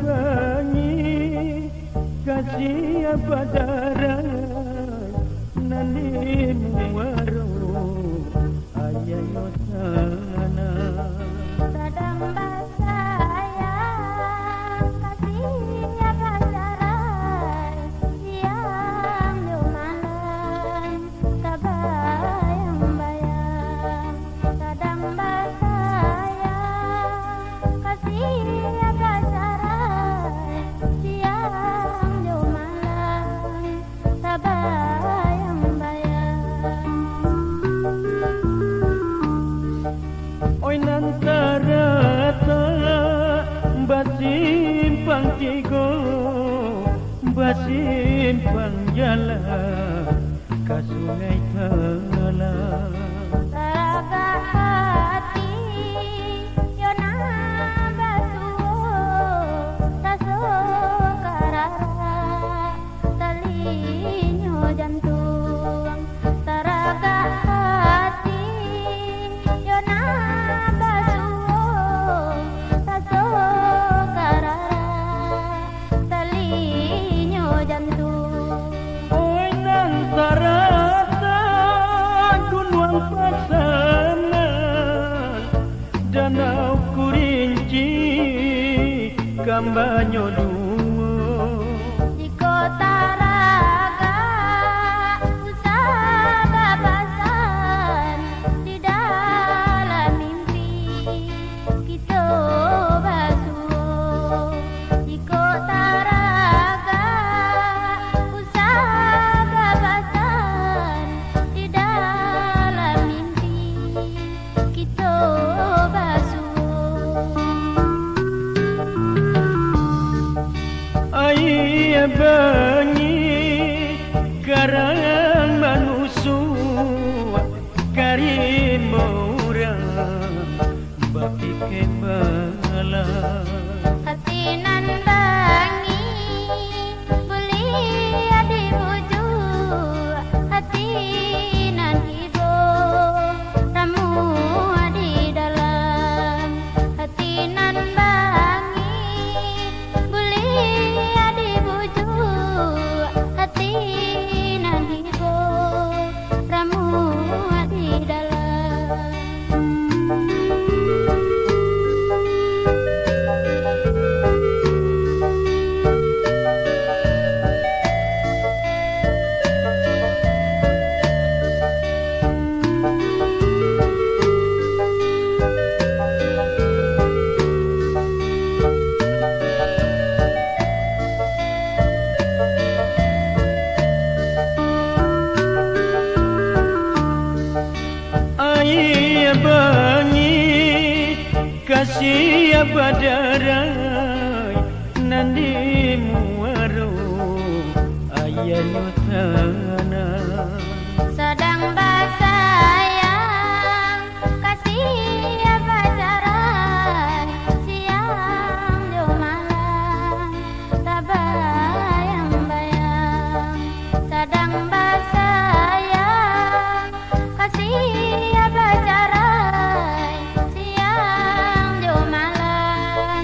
banyi kasih padaran nani muaro ayah yosana Sadang basayang kasih pacaran siang yo malam tabayang-bayang Sadang basayang kasih pacaran siang yo malam tabayang-bayang Oi nantarata basimpang tigo basimpang jalan ke sungai Telang Taraga hati yona basuo taso karara talinyo jantung Taraga hati yona basuo taso karara talinyo jantung Oi nantarata gunung pasaman danau kurinci kambanyo duo di kota raga usaha babasan di dalam mimpi kita basuh di kota raga usaha babasan di dalam mimpi kita basuh Ai banyi karang manusu karimura baki kebala hatinan bangi beli adi buju hatinan ibo ramu adi dalam hatinan bangi beli adi buju hatinan ibo ramu adi dalam Ai banyi kasih padarai nandi muaro ayah yosana Sadang basayang kasih pacaran siang yo malam tabayang-bayang Sadang basayang kasih pacaran siang yo malam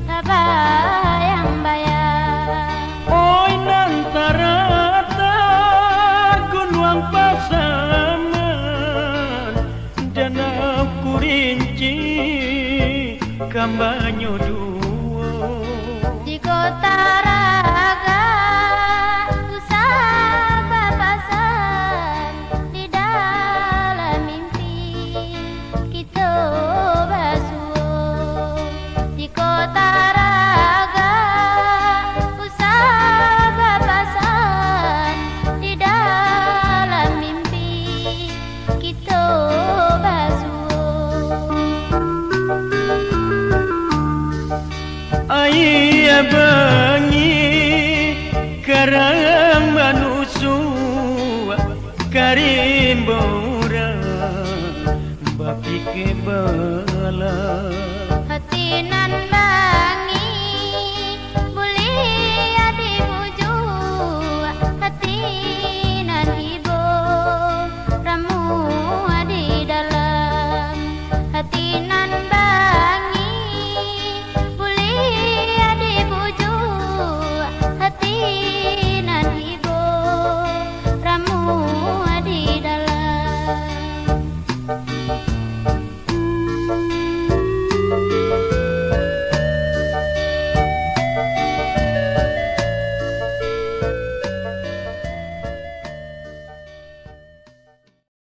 tabayang-bayang Oi nantarata gunung pasaman danau kurinci kambanyo duo di kota raga usaha babasan di dalam mimpi kita basuh di kota raga usaha babasan di dalam mimpi kita basuh Ai banyi karang manusu karimbora baki kebala